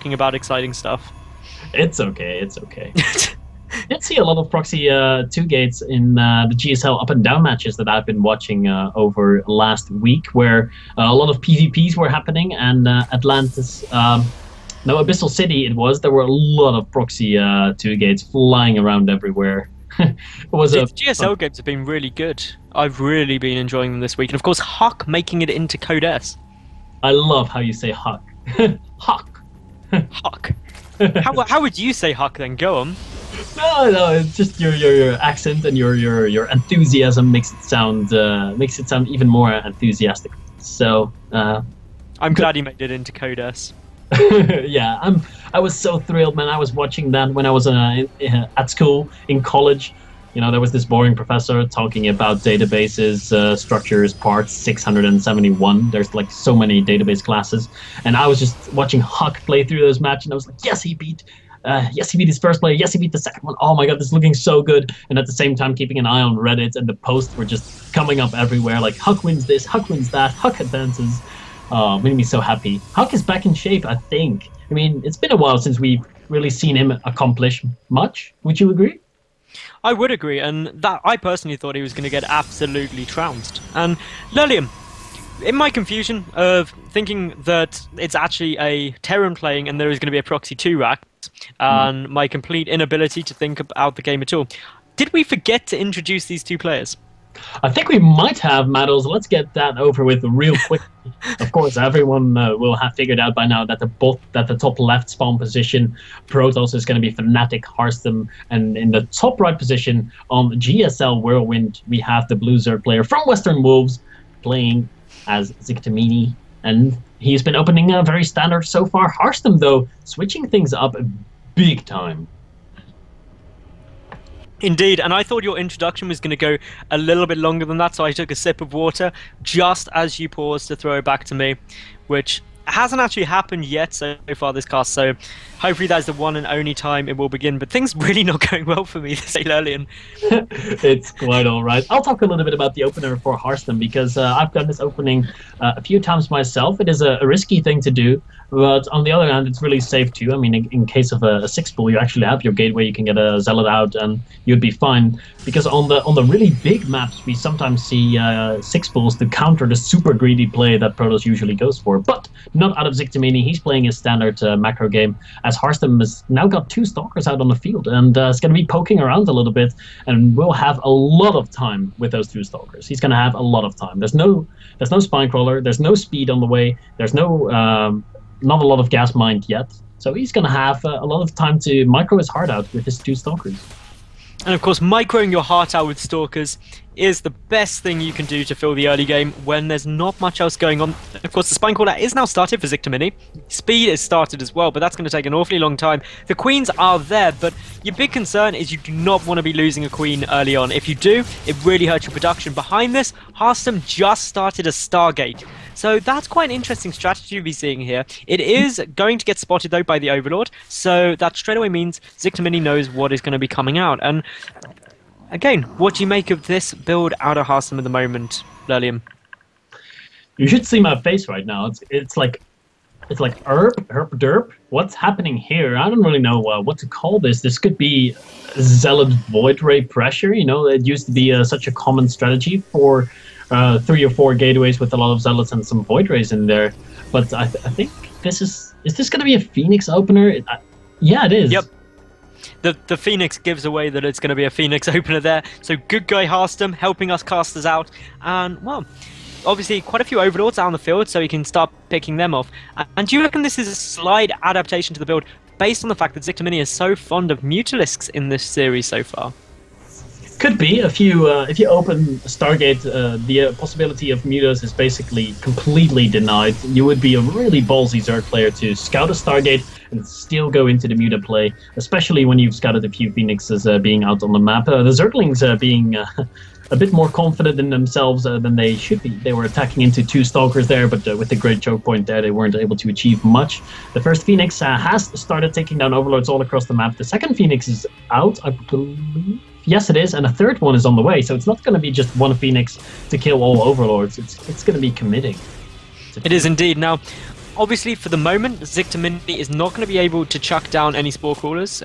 talking about exciting stuff. It's okay, it's okay. Did see a lot of proxy 2 gates in the GSL up and down matches that I've been watching over last week, where a lot of PvPs were happening, and Atlantis, no, Abyssal City it was, there were a lot of proxy 2 gates flying around everywhere. It was The GSL games have been really good. I've really been enjoying them this week, and of course Huck making it into Code S. I love how you say Huck. Huck. Huck. How would you say Huck then? Go on. No, it's just your accent and your enthusiasm makes it sound even more enthusiastic. So I'm glad he made it into Code S. Yeah, I was so thrilled, man. I was watching that when I was at school in college. You know, there was this boring professor talking about databases, structures, parts 671. There's like so many database classes, and I was just watching Huck play through those matches, and I was like, yes, he beat his first player. Yes, he beat the second one. Oh my god, this is looking so good. And at the same time, keeping an eye on Reddit, and the posts were just coming up everywhere. Like, Huck wins this, Huck wins that, Huck advances. Oh, made me so happy. Huck is back in shape, I think. I mean, it's been a while since we've really seen him accomplish much. Would you agree? I would agree, and that I personally thought he was going to get absolutely trounced. And Lilium, in my confusion of thinking that it's actually a Terran playing and there is going to be a Proxy 2 rack, and my complete inability to think about the game at all, did we forget to introduce these 2 players? I think we might have, Maddles. Let's get that over with real quick. Of course, everyone will have figured out by now that the top left spawn position, Protoss is going to be Fnatic, Harstem, and in the top right position on GSL Whirlwind, we have the Blue Zerg player from Western Wolves playing as Ziktomini, and he's been opening very standard so far. Harstem, though, switching things up big time. Indeed, and I thought your introduction was going to go a little bit longer than that, so I took a sip of water just as you paused to throw it back to me, which hasn't actually happened yet so far this cast, so hopefully that's the one and only time it will begin, but things really not going well for me this Alien. It's quite alright. I'll talk a little bit about the opener for Harstem, because I've done this opening a few times myself. It is a risky thing to do, but on the other hand, it's really safe too. I mean, in case of a 6-pool, you actually have your gateway, you can get a Zealot out and you'd be fine, because on the really big maps, we sometimes see 6-pools to counter the super greedy play that Protoss usually goes for, but not out of Ziktomini. He's playing his standard macro game, as Harstem has now got 2 Stalkers out on the field, and is going to be poking around a little bit, and will have a lot of time with those 2 Stalkers. He's going to have a lot of time. There's no Spine Crawler, there's no speed on the way, there's no not a lot of gas mined yet, so he's going to have a lot of time to micro his heart out with his 2 Stalkers. And of course, microing your heart out with Stalkers is the best thing you can do to fill the early game when there's not much else going on. Of course, the Spine Crawler is now started for Ziktomini. Speed is started as well, but that's going to take an awfully long time. The Queens are there, but your big concern is you do not want to be losing a Queen early on. If you do, it really hurts your production. Behind this, Harstem just started a Stargate. So that's quite an interesting strategy to be seeing here. It is going to get spotted, though, by the Overlord, so that straight away means Ziktomini knows what is going to be coming out. And again, what do you make of this build out of Harstem at the moment, Lilium? You should see my face right now. It's like herp derp. What's happening here? I don't really know what to call this. This could be Zealot Void Ray pressure. You know, it used to be such a common strategy for 3 or 4 gateways with a lot of Zealots and some Void Rays in there. But I think this is this going to be a Phoenix opener? Yeah, it is. Yep. The Phoenix gives away that it's going to be a Phoenix opener there. So good guy Harstem helping us casters out. And, well, obviously quite a few Overlords out on the field, so he can start picking them off. And do you reckon this is a slight adaptation to the build based on the fact that Ziktomini is so fond of Mutalisks in this series so far? Could be. If you open Stargate, the possibility of Mutas is basically completely denied. You would be a really ballsy Zerg player to scout a Stargate and still go into the Muta play, especially when you've scouted a few Phoenixes being out on the map. The Zerglings being a bit more confident in themselves than they should be. They were attacking into 2 Stalkers there, but with the great choke point there, they weren't able to achieve much. The first Phoenix has started taking down Overlords all across the map. The second Phoenix is out, I believe. Yes, it is, and a third one is on the way, so it's not going to be just one Phoenix to kill all Overlords. It's going to be committing. It is indeed. Now, Obviously, for the moment, Ziktomini is not going to be able to chuck down any Spore Crawlers.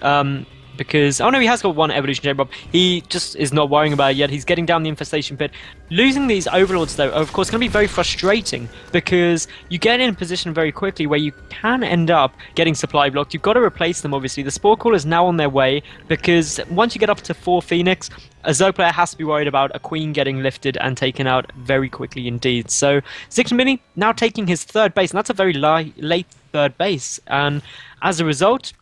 Because, oh no, he has got one Evolution Chamber up. He just is not worrying about it yet. He's getting down the Infestation Pit. Losing these Overlords, though, are of course going to be very frustrating because you get in a position very quickly where you can end up getting supply blocked. You've got to replace them, obviously. The Spore Crawler is now on their way because once you get up to 4 Phoenix, a Zerg player has to be worried about a Queen getting lifted and taken out very quickly indeed. So, Ziktomini now taking his 3rd base, and that's a very late 3rd base. And as a result,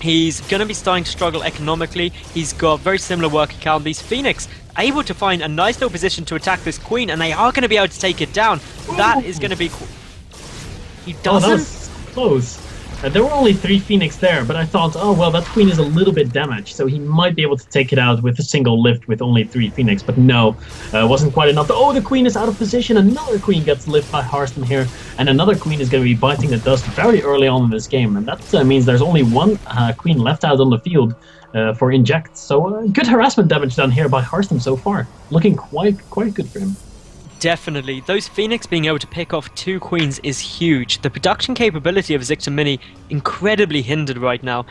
he's going to be starting to struggle economically. He's got very similar worker count. These Phoenix able to find a nice little position to attack this Queen, and they are going to be able to take it down. That is going to be... He doesn't... Oh, that was close. There were only 3 Phoenix there, but I thought, oh, well, that Queen is a little bit damaged, so he might be able to take it out with a single lift with only 3 Phoenix, but no, wasn't quite enough. Oh, the Queen is out of position. Another Queen gets lifted by Harstem here, and another Queen is going to be biting the dust very early on in this game, and that means there's only 1 Queen left out on the field for inject. So good harassment damage done here by Harstem so far. Looking quite good for him. Definitely. Those Phoenix being able to pick off 2 Queens is huge. The production capability of Ziktomini incredibly hindered right now.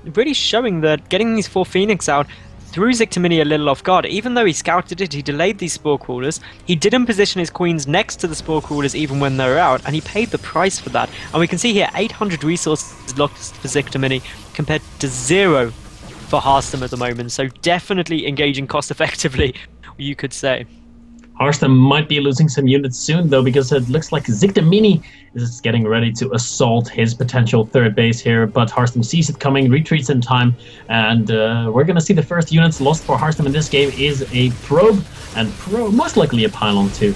Really showing that getting these 4 Phoenix out threw Ziktomini a little off guard. Even though he scouted it, he delayed these Spore Crawlers. He didn't position his Queens next to the Spore Crawlers even when they were out, and he paid the price for that. And we can see here 800 resources lost for Ziktomini compared to 0 for Harstem at the moment. So definitely engaging cost effectively, you could say. Harstem might be losing some units soon, though, because it looks like Ziktomini is getting ready to assault his potential 3rd base here, but Harstem sees it coming, retreats in time, and we're going to see the first units lost for Harstem in this game is a probe, and most likely a pylon too.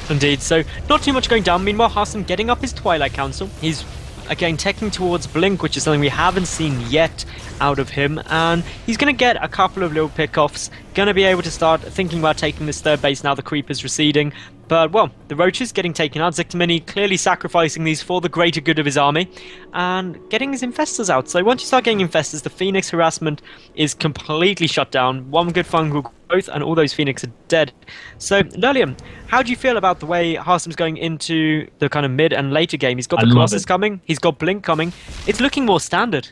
Indeed, so not too much going down. Meanwhile, Harstem getting up his Twilight Council. He's again teching towards Blink, which is something we haven't seen yet out of him, and he's going to get a couple of little pickoffs, going to be able to start thinking about taking this 3rd base now the creep is receding. But, well, the Roaches getting taken out, Ziktomini clearly sacrificing these for the greater good of his army, and getting his Infestors out. So once you start getting Infestors, the Phoenix harassment is completely shut down. One good fungal growth, and all those Phoenix are dead. So, Lurlium, how do you feel about the way Harstem's going into the kind of mid and later game? He's got the Colossus coming, he's got Blink coming. It's looking more standard.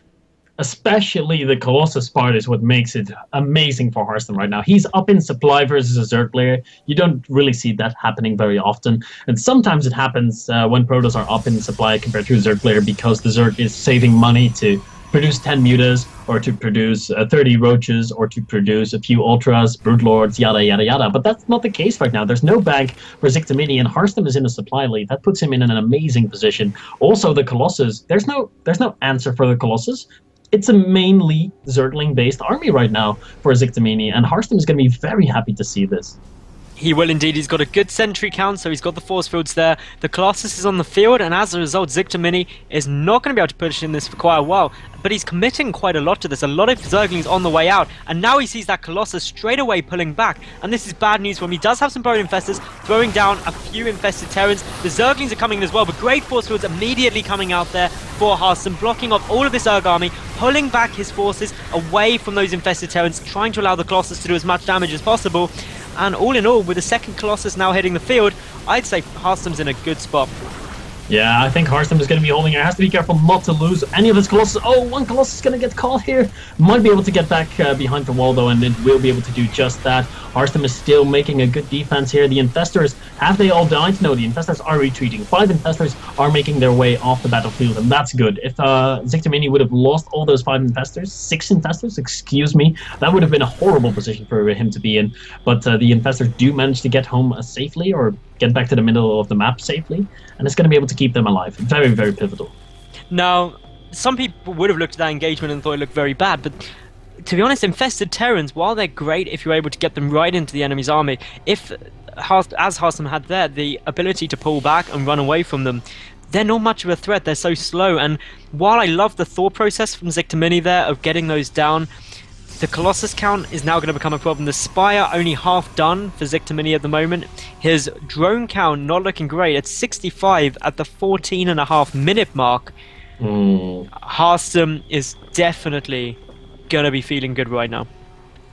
Especially the Colossus part is what makes it amazing for Harstem right now. He's up in supply versus a Zerg player. You don't really see that happening very often. And sometimes it happens when Protoss are up in supply compared to a Zerg player because the Zerg is saving money to produce 10 Mutas or to produce 30 Roaches or to produce a few Ultras, Broodlords, yada yada yada. But that's not the case right now. There's no bank for Ziktomini, and Harstem is in a supply lead. That puts him in an amazing position. Also, the Colossus, there's no answer for the Colossus. It's a mainly Zergling-based army right now for Ziktomini, and Harstem is going to be very happy to see this. He will indeed. He's got a good sentry count, so he's got the force fields there. The Colossus is on the field, and as a result, Ziktomini is not going to be able to push in this for quite a while. But he's committing quite a lot to this. A lot of Zerglings on the way out, and now he sees that Colossus straight away pulling back. And this is bad news for him. He does have some Bone Infestors, throwing down a few Infested Terrans. The Zerglings are coming in as well, but great force fields immediately coming out there for Harstem, blocking off all of this Zerg army, pulling back his forces away from those Infested Terrans, trying to allow the Colossus to do as much damage as possible. And all in all, with the second Colossus now hitting the field, I'd say Harstem's in a good spot. Yeah, I think Harstem is going to be holding it. Has to be careful not to lose any of his Colossus. Oh, one Colossus is going to get caught here. Might be able to get back behind the wall, though, and it will be able to do just that. Harstem is still making a good defense here. The Infestors, have they all died? No, the Infestors are retreating. 5 Infestors are making their way off the battlefield, and that's good. If Ziktomini would have lost all those 5 Infestors, 6 Infestors, excuse me, that would have been a horrible position for him to be in. But the Infestors do manage to get home safely, or get back to the middle of the map safely, and it's going to be able to keep them alive. Very, very pivotal. Now, some people would have looked at that engagement and thought it looked very bad, but to be honest, Infested Terrans, while they're great if you're able to get them right into the enemy's army, if, as Harstem had there, the ability to pull back and run away from them, they're not much of a threat. They're so slow, and while I love the thought process from Ziktomini there of getting those down, the Colossus count is now going to become a problem. The Spire only half done for Ziktomini at the moment. His drone count not looking great. It's 65 at the 14.5-minute mark. Harstem is definitely going to be feeling good right now.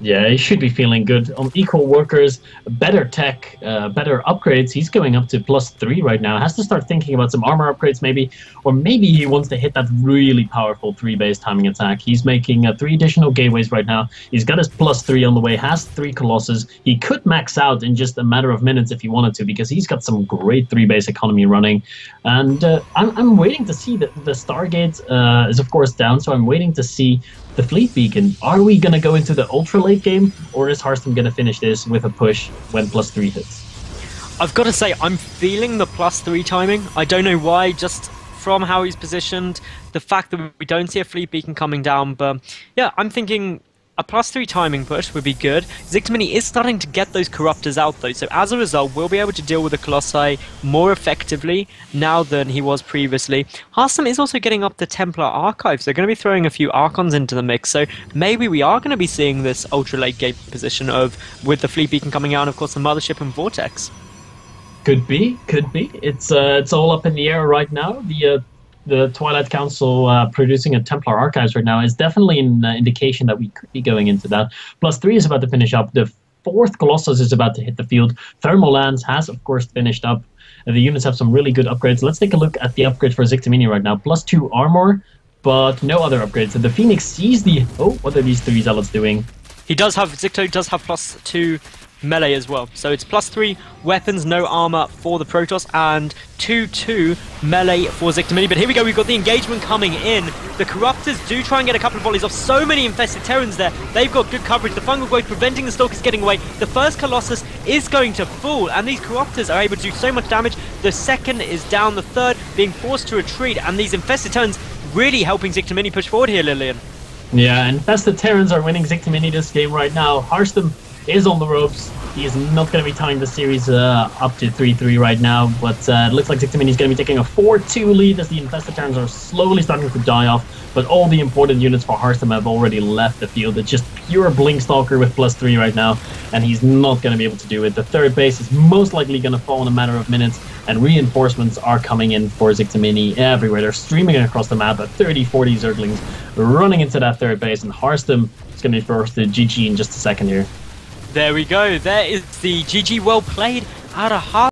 Yeah, he should be feeling good. On equal workers, better tech, better upgrades. He's going up to +3 right now. Has to start thinking about some armor upgrades maybe, or maybe he wants to hit that really powerful 3-base timing attack. He's making 3 additional gateways right now. He's got his +3 on the way, has 3 Colossus. He could max out in just a matter of minutes if he wanted to, because he's got some great 3-base economy running. And I'm waiting to see that the Stargate is of course down, so I'm waiting to see the Fleet Beacon. Are we going to go into the ultra late game, or is Harstem going to finish this with a push when +3 hits? I've got to say, I'm feeling the +3 timing. I don't know why, just from how he's positioned, the fact that we don't see a Fleet Beacon coming down, but yeah, I'm thinking a +3 timing push would be good. Ziktomini is starting to get those Corruptors out though, so as a result, we'll be able to deal with the Colossi more effectively now than he was previously. Harstem is also getting up the Templar Archives. They're going to be throwing a few Archons into the mix, so maybe we are going to be seeing this ultra late game position of with the Fleet Beacon coming out and of course the Mothership and Vortex. Could be, could be. It's all up in the air right now. The Twilight Council producing a Templar Archives right now is definitely an indication that we could be going into that. +3 is about to finish up. The 4th Colossus is about to hit the field. Thermal Lance has, of course, finished up. The units have some really good upgrades. Let's take a look at the upgrade for Ziktomini right now. +2 armor, but no other upgrades. So the Phoenix sees the... Oh, what are these 3 zealots doing? Zikto does have +2 melee as well. So it's +3 weapons, no armor for the Protoss, and 2/2 melee for Ziktomini. But here we go, we've got the engagement coming in. The Corruptors do try and get a couple of volleys off. So many infested Terrans there. They've got good coverage. The fungal growth preventing the Stalkers getting away. The first Colossus is going to fall, and these Corruptors are able to do so much damage. The second is down, the third being forced to retreat, and these infested Terrans really helping Ziktomini push forward here, Lillian. Yeah, infested Terrans are winning Ziktomini this game right now. Harstem is on the ropes. He is not going to be tying the series up to 3-3 right now, but it looks like Ziktomini is going to be taking a 4-2 lead as the infested Terrans are slowly starting to die off, but all the important units for Harstem have already left the field. It's just pure Blinkstalker with +3 right now, and he's not going to be able to do it. The 3rd base is most likely going to fall in a matter of minutes, and reinforcements are coming in for Ziktomini everywhere. They're streaming across the map at 30-40 Zerglings running into that 3rd base, and Harstem is going to be forced to GG in just a second here. There we go. There is the GG well played out of Harstem.